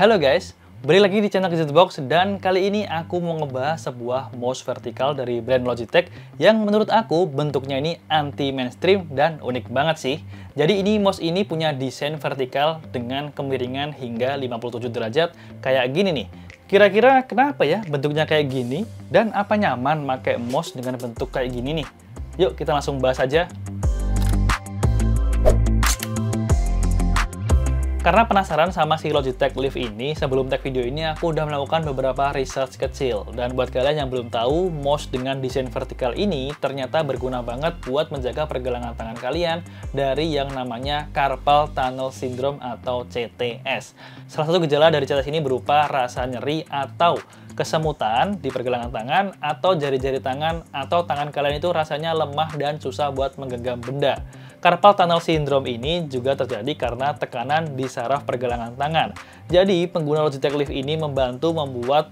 Halo guys, balik lagi di channel Gadgetbox dan kali ini aku mau ngebahas sebuah mouse vertikal dari brand Logitech yang menurut aku bentuknya ini anti mainstream dan unik banget sih. Jadi ini mouse ini punya desain vertikal dengan kemiringan hingga 57 derajat kayak gini nih. Kira-kira kenapa ya bentuknya kayak gini dan apa nyaman pakai mouse dengan bentuk kayak gini nih? Yuk kita langsung bahas aja. Karena penasaran sama si Logitech Lift ini, sebelum tag video ini aku udah melakukan beberapa research kecil. Dan buat kalian yang belum tahu, mouse dengan desain vertikal ini ternyata berguna banget buat menjaga pergelangan tangan kalian dari yang namanya carpal tunnel syndrome atau CTS. Salah satu gejala dari CTS ini berupa rasa nyeri atau kesemutan di pergelangan tangan atau jari-jari tangan atau tangan kalian itu rasanya lemah dan susah buat menggenggam benda. Carpal tunnel syndrome ini juga terjadi karena tekanan di saraf pergelangan tangan. Jadi, pengguna Logitech Lift ini membantu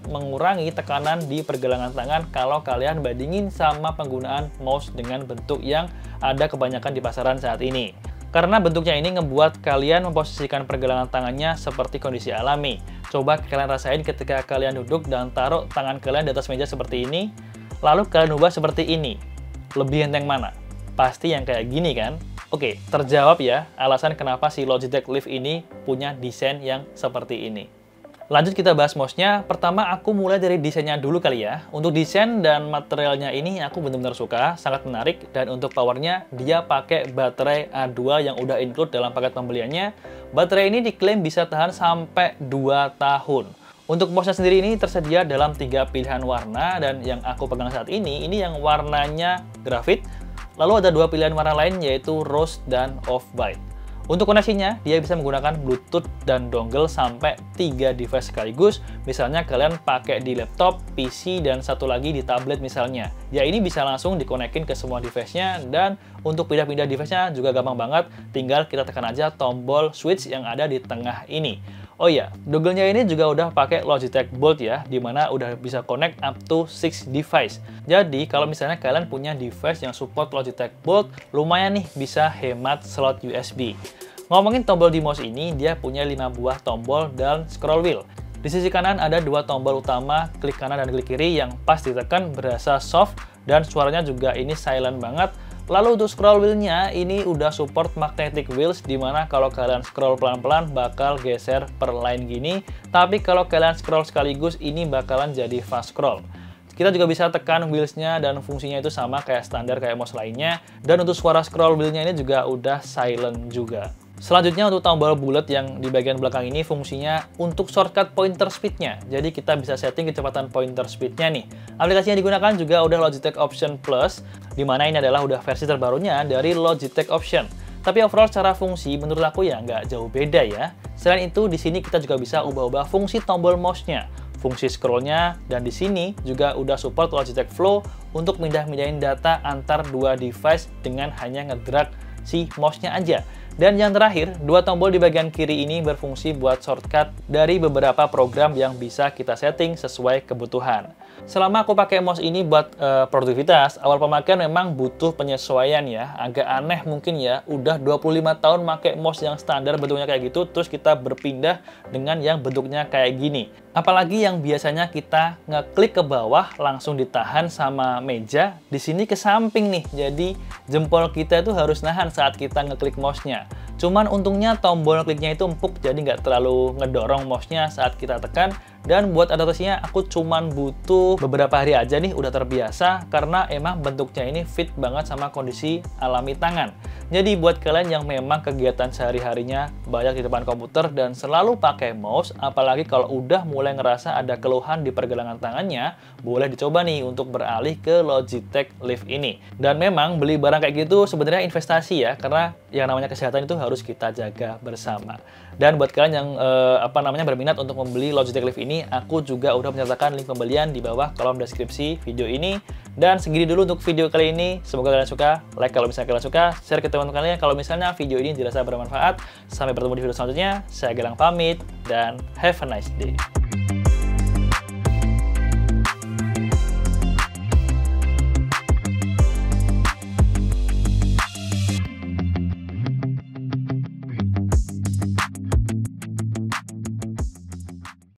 mengurangi tekanan di pergelangan tangan kalau kalian bandingin sama penggunaan mouse dengan bentuk yang ada kebanyakan di pasaran saat ini. Karena bentuknya ini ngebuat kalian memposisikan pergelangan tangannya seperti kondisi alami. Coba kalian rasain ketika kalian duduk dan taruh tangan kalian di atas meja seperti ini, lalu kalian ubah seperti ini. Lebih enteng mana? Pasti yang kayak gini kan? Oke, terjawab ya alasan kenapa si Logitech Lift ini punya desain yang seperti ini. Lanjut kita bahas mouse-nya. Pertama aku mulai dari desainnya dulu kali ya. Untuk desain dan materialnya ini aku benar-benar suka, sangat menarik. Dan untuk powernya dia pakai baterai A2 yang udah include dalam paket pembeliannya. Baterai ini diklaim bisa tahan sampai 2 tahun. Untuk mouse-nya sendiri ini tersedia dalam 3 pilihan warna. Dan yang aku pegang saat ini yang warnanya grafit. Lalu ada 2 pilihan warna lain yaitu rose dan off-white. Untuk koneksinya, dia bisa menggunakan Bluetooth dan dongle sampai 3 device sekaligus. Misalnya kalian pakai di laptop, PC, dan satu lagi di tablet misalnya. Ya ini bisa langsung dikonekin ke semua device-nya dan untuk pindah-pindah device-nya juga gampang banget. Tinggal kita tekan aja tombol switch yang ada di tengah ini. Oh iya, dongle-nya ini juga udah pakai Logitech Bolt ya, dimana udah bisa connect up to 6 device. Jadi, kalau misalnya kalian punya device yang support Logitech Bolt, lumayan nih bisa hemat slot USB. Ngomongin tombol di mouse ini, dia punya 5 buah tombol dan scroll wheel. Di sisi kanan ada 2 tombol utama, klik kanan dan klik kiri yang pas ditekan berasa soft dan suaranya juga ini silent banget. Lalu untuk scroll wheel-nya ini udah support magnetic wheels dimana kalau kalian scroll pelan-pelan bakal geser per line gini. Tapi kalau kalian scroll sekaligus ini bakalan jadi fast scroll. Kita juga bisa tekan wheels-nya dan fungsinya itu sama kayak standar kayak mouse lainnya. Dan untuk suara scroll wheel-nya ini juga udah silent juga. Selanjutnya untuk tombol bulat yang di bagian belakang ini fungsinya untuk shortcut pointer speed-nya. Jadi kita bisa setting kecepatan pointer speed-nya nih. Aplikasi yang digunakan juga udah Logitech Option Plus, di mana ini adalah udah versi terbarunya dari Logitech Option. Tapi overall secara fungsi menurut aku ya nggak jauh beda ya. Selain itu di sini kita juga bisa ubah-ubah fungsi tombol mouse-nya, fungsi scroll-nya, dan di sini juga udah support Logitech Flow untuk pindah-pindahin data antar 2 device dengan hanya ngedrag si mouse-nya aja. Dan yang terakhir, 2 tombol di bagian kiri ini berfungsi buat shortcut dari beberapa program yang bisa kita setting sesuai kebutuhan. Selama aku pakai mouse ini buat produktivitas, awal pemakaian memang butuh penyesuaian ya. Agak aneh mungkin ya, udah 25 tahun pakai mouse yang standar bentuknya kayak gitu, terus kita berpindah dengan yang bentuknya kayak gini. Apalagi yang biasanya kita ngeklik ke bawah langsung ditahan sama meja, di sini ke samping nih. Jadi jempol kita itu harus nahan saat kita ngeklik mouse-nya. Cuman untungnya tombol kliknya itu empuk jadi nggak terlalu ngedorong mouse-nya saat kita tekan. Dan buat adaptasinya aku cuman butuh beberapa hari aja nih udah terbiasa karena emang bentuknya ini fit banget sama kondisi alami tangan. Jadi buat kalian yang memang kegiatan sehari-harinya banyak di depan komputer dan selalu pakai mouse, apalagi kalau udah mulai ngerasa ada keluhan di pergelangan tangannya, boleh dicoba nih untuk beralih ke Logitech Lift ini. Dan memang beli barang kayak gitu sebenarnya investasi ya, karena yang namanya kesehatan itu harus kita jaga bersama. Dan buat kalian yang berminat untuk membeli Logitech Lift ini, aku juga udah menyertakan link pembelian di bawah kolom deskripsi video ini. Dan segini dulu untuk video kali ini. Semoga kalian suka. Like kalau misalnya kalian suka, share ke teman-teman kalian kalau misalnya video ini dirasa bermanfaat. Sampai bertemu di video selanjutnya. Saya Gilang pamit dan have a nice day.